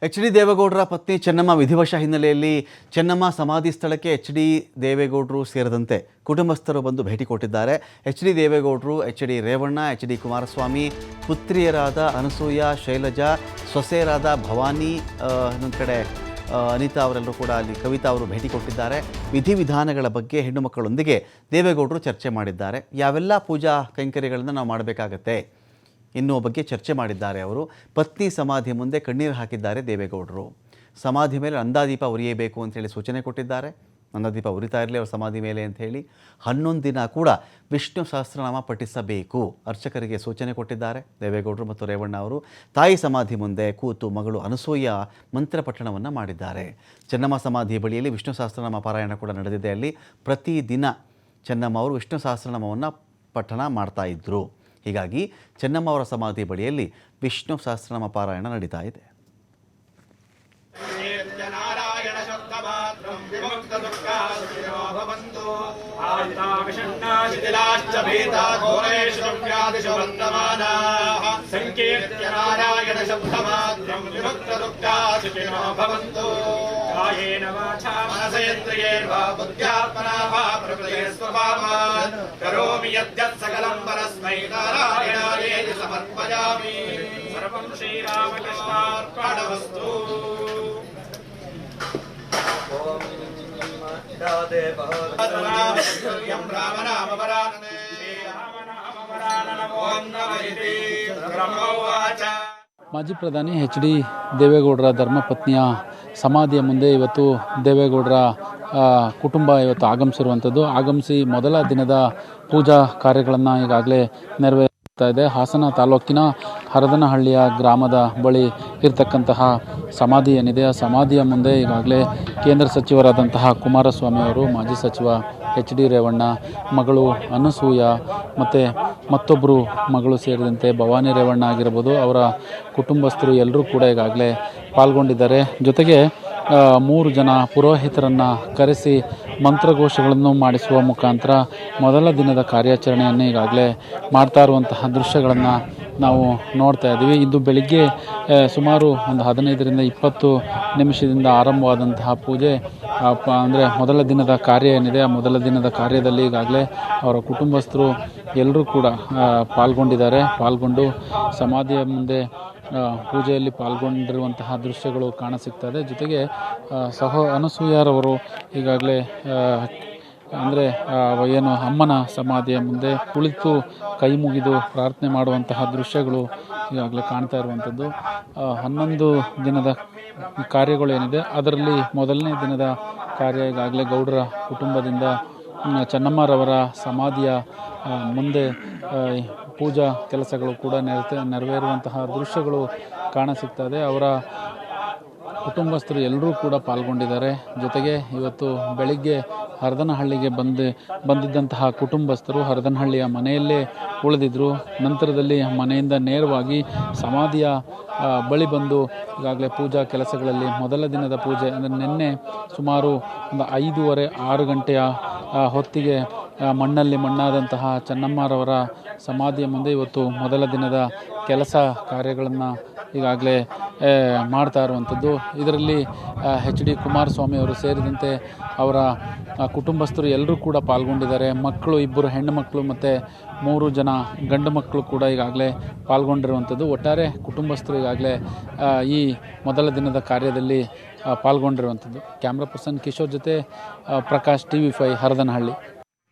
H D ದೇವೇಗೌಡರ ಪತ್ನಿ ಚೆನ್ನಮ್ಮ ವಿಧಿವಶ ಹಿನ್ನೆಲೆಯಲ್ಲಿ ಚೆನ್ನಮ್ಮ ಸಮಾಧಿ ಸ್ಥಳಕ್ಕೆ ಎಚ್ ಡಿ ದೇವೇಗೌಡರು ಸೇರಿದಂತೆ ಕುಟುಂಬಸ್ಥರು ಬಂದು ಭೇಟಿ ಕೊಟ್ಟಿದ್ದಾರೆ. ಎಚ್ ಡಿ ದೇವೇಗೌಡರು, H D Revanna, H D Kumaraswamy, ಪುತ್ರಿಯರಾದ ಅನಸೂಯ, ಶೈಲಜಾ, ಸೊಸೆಯರಾದ ಭವಾನಿ, ಇನ್ನೊಂದು ಕಡೆ ಅನಿತಾ ಅವರೆಲ್ಲರೂ ಕೂಡ ಅಲ್ಲಿ ಕವಿತಾ ಅವರು ಭೇಟಿ ಕೊಟ್ಟಿದ್ದಾರೆ. ವಿಧಿವಿಧಾನಗಳ ಬಗ್ಗೆ ಹೆಣ್ಣು ಮಕ್ಕಳೊಂದಿಗೆ ದೇವೇಗೌಡರು ಚರ್ಚೆ ಮಾಡಿದ್ದಾರೆ. ಯಾವೆಲ್ಲ ಪೂಜಾ ಕೈಂಕರ್ಯಗಳನ್ನು ನಾವು ಮಾಡಬೇಕಾಗತ್ತೆ ಇನ್ನೂ ಬಗ್ಗೆ ಚರ್ಚೆ ಮಾಡಿದ್ದಾರೆ. ಅವರು ಪತ್ನಿ ಸಮಾಧಿ ಮುಂದೆ ಕಣ್ಣೀರು ಹಾಕಿದ್ದಾರೆ ದೇವೇಗೌಡರು. ಸಮಾಧಿ ಮೇಲೆ ನಂದಾದೀಪ ಉರಿಯಬೇಕು ಅಂತೇಳಿ ಸೂಚನೆ ಕೊಟ್ಟಿದ್ದಾರೆ. ನಂದಾದೀಪ ಉರಿತಾ ಇರಲಿ ಅವ್ರ ಸಮಾಧಿ ಮೇಲೆ ಅಂಥೇಳಿ 11 ದಿನ ಕೂಡ ವಿಷ್ಣು ಸಹಸ್ರನಾಮ ಪಠಿಸಬೇಕು ಅರ್ಚಕರಿಗೆ ಸೂಚನೆ ಕೊಟ್ಟಿದ್ದಾರೆ ದೇವೇಗೌಡರು ಮತ್ತು ರೇವಣ್ಣ ಅವರು. ತಾಯಿ ಸಮಾಧಿ ಮುಂದೆ ಕೂತು ಮಗಳು ಅನಸೂಯ ಮಂತ್ರಪಠಣವನ್ನು ಮಾಡಿದ್ದಾರೆ. ಚೆನ್ನಮ್ಮ ಸಮಾಧಿ ಬಳಿಯಲ್ಲಿ ವಿಷ್ಣು ಸಹಸ್ರನಾಮ ಪಾರಾಯಣ ಕೂಡ ನಡೆದಿದೆ. ಅಲ್ಲಿ ಪ್ರತಿದಿನ ಚೆನ್ನಮ್ಮ ಅವರು ವಿಷ್ಣು ಸಹಸ್ರನಾಮವನ್ನು ಪಠಣ ಮಾಡ್ತಾ ಇದ್ದರು. ಹೀಗಾಗಿ ಚೆನ್ನಮ್ಮ ಅವರ ಸಮಾಧಿ ಬಳಿಯಲ್ಲಿ ವಿಷ್ಣು ಸಹಸ್ರನಾಮ ಪಾರಾಯಣ ನಡೀತಾ ಇದೆ. कायेन वाचा मनसेन्द्रियेर्वा बुद्ध्यात्मना वा प्रकृते स्वभावात् करोमि यद्यत् सकलं परस्मै नारायणायेति समर्पयामि. सर्वं श्रीरामकृष्णार्पणमस्तु. रामनामवरानने ॐ नमः इति ब्रह्मोवाच. ಮಾಜಿ ಪ್ರಧಾನಿ ಎಚ್ ಡಿ ದೇವೇಗೌಡರ ಧರ್ಮಪತ್ನಿಯ ಸಮಾಧಿಯ ಮುಂದೆ ಇವತ್ತು ದೇವೇಗೌಡರ ಕುಟುಂಬ ಇವತ್ತು ಆಗಮಿಸಿ ಮೊದಲ ದಿನದ ಪೂಜಾ ಕಾರ್ಯಗಳನ್ನು ಈಗಾಗಲೇ ನೆರವೇರಿಸ್ತಾ ಇದೆ. ಹಾಸನ ತಾಲೂಕಿನ ಹರದನಹಳ್ಳಿಯ ಗ್ರಾಮದ ಬಳಿ ಇರತಕ್ಕಂತಹ ಸಮಾಧಿ ಏನಿದೆ, ಆ ಸಮಾಧಿಯ ಮುಂದೆ ಈಗಾಗಲೇ ಕೇಂದ್ರ ಸಚಿವರಾದಂತಹ ಕುಮಾರಸ್ವಾಮಿ ಅವರು, ಮಾಜಿ ಸಚಿವ ಎಚ್ ಡಿ ರೇವಣ್ಣ, ಮಗಳು ಅನಸೂಯ ಮತ್ತು ಮತ್ತೊಬ್ಬರು ಮಗಳು ಸೇರಿದಂತೆ ಭವಾನಿ ರೇವಣ್ಣ ಆಗಿರ್ಬೋದು, ಅವರ ಕುಟುಂಬಸ್ಥರು ಎಲ್ಲರೂ ಕೂಡ ಈಗಾಗಲೇ ಪಾಲ್ಗೊಂಡಿದ್ದಾರೆ. ಜೊತೆಗೆ 3 ಜನ ಪುರೋಹಿತರನ್ನು ಕರೆಸಿ ಮಂತ್ರಘೋಷಗಳನ್ನು ಮಾಡಿಸುವ ಮುಖಾಂತರ ಮೊದಲ ದಿನದ ಕಾರ್ಯಾಚರಣೆಯನ್ನು ಈಗಾಗಲೇ ಮಾಡ್ತಾ ಇರುವಂತಹ ದೃಶ್ಯಗಳನ್ನು ನಾವು ನೋಡ್ತಾ ಇದ್ದೀವಿ. ಇದು ಬೆಳಿಗ್ಗೆ ಸುಮಾರು ಒಂದು 15ರಿಂದ 20 ನಿಮಿಷದಿಂದ ಆರಂಭವಾದಂತಹ ಪೂಜೆ ಅಂದರೆ ಮೊದಲ ದಿನದ ಕಾರ್ಯ ಏನಿದೆ, ಆ ಮೊದಲ ದಿನದ ಕಾರ್ಯದಲ್ಲಿ ಈಗಾಗಲೇ ಅವರ ಕುಟುಂಬಸ್ಥರು ಎಲ್ಲರೂ ಕೂಡ ಪಾಲ್ಗೊಂಡು ಸಮಾಧಿಯ ಮುಂದೆ ಪೂಜೆಯಲ್ಲಿ ಪಾಲ್ಗೊಂಡಿರುವಂತಹ ದೃಶ್ಯಗಳು ಕಾಣಸಿಗ್ತದೆ. ಜೊತೆಗೆ ಅನಸೂಯರವರು ಈಗಾಗಲೇ ಅಂದರೆ ಏನು ಅಮ್ಮನ ಸಮಾಧಿಯ ಮುಂದೆ ಕುಳಿತು ಕೈ ಮುಗಿದು ಪ್ರಾರ್ಥನೆ ಮಾಡುವಂತಹ ದೃಶ್ಯಗಳು ಈಗಾಗಲೇ ಕಾಣ್ತಾ ಇರುವಂಥದ್ದು. 11 ದಿನದ ಕಾರ್ಯಗಳು ಏನಿದೆ ಅದರಲ್ಲಿ ಮೊದಲನೇ ದಿನದ ಕಾರ್ಯ ಈಗಾಗಲೇ ಗೌಡರ ಕುಟುಂಬದಿಂದ ಚೆನ್ನಮ್ಮರವರ ಸಮಾಧಿಯ ಮುಂದೆ ಪೂಜಾ ಕೆಲಸಗಳು ಕೂಡ ನೆರವೇರುವಂತಹ ದೃಶ್ಯಗಳು ಕಾಣಸಿಗ್ತದೆ. ಅವರ ಕುಟುಂಬಸ್ಥರು ಎಲ್ಲರೂ ಕೂಡ ಪಾಲ್ಗೊಂಡಿದ್ದಾರೆ. ಜೊತೆಗೆ ಇವತ್ತು ಬೆಳಿಗ್ಗೆ ಹರದನಹಳ್ಳಿಗೆ ಬಂದಿದ್ದಂತಹ ಕುಟುಂಬಸ್ಥರು ಹರದನಹಳ್ಳಿಯ ಮನೆಯಲ್ಲೇ ಉಳಿದಿದ್ದರು. ನಂತರದಲ್ಲಿ ಮನೆಯಿಂದ ನೇರವಾಗಿ ಸಮಾಧಿಯ ಬಳಿ ಬಂದು ಈಗಾಗಲೇ ಪೂಜಾ ಕೆಲಸಗಳಲ್ಲಿ ಮೊದಲ ದಿನದ ಪೂಜೆ ಅಂದರೆ ನಿನ್ನೆ ಸುಮಾರು ಒಂದು 5:30-6 ಗಂಟೆಯ ಹೊತ್ತಿಗೆ ಮಣ್ಣಲ್ಲಿ ಮಣ್ಣಾದಂತಹ ಚೆನ್ನಮ್ಮರವರ ಸಮಾಧಿಯ ಮುಂದೆ ಇವತ್ತು ಮೊದಲ ದಿನದ ಕೆಲಸ ಕಾರ್ಯಗಳನ್ನು ಈಗಾಗಲೇ ಮಾಡ್ತಾ ಇರುವಂಥದ್ದು. ಇದರಲ್ಲಿ ಎಚ್ ಡಿ ಕುಮಾರಸ್ವಾಮಿ ಅವರು ಸೇರಿದಂತೆ ಅವರ ಕುಟುಂಬಸ್ಥರು ಎಲ್ಲರೂ ಕೂಡ ಪಾಲ್ಗೊಂಡಿದ್ದಾರೆ. ಮಕ್ಕಳು 2 ಹೆಣ್ಣು ಮಕ್ಕಳು ಮತ್ತು 3 ಜನ ಗಂಡು ಮಕ್ಕಳು ಕೂಡ ಈಗಾಗಲೇ ಪಾಲ್ಗೊಂಡಿರುವಂಥದ್ದು. ಒಟ್ಟಾರೆ ಕುಟುಂಬಸ್ಥರು ಈಗಾಗಲೇ ಈ ಮೊದಲ ದಿನದ ಕಾರ್ಯದಲ್ಲಿ ಪಾಲ್ಗೊಂಡಿರುವಂಥದ್ದು. ಕ್ಯಾಮ್ರಾ ಪರ್ಸನ್ ಕಿಶೋರ್ ಜೊತೆ ಪ್ರಕಾಶ್, TV5 ಹರದನಹಳ್ಳಿ.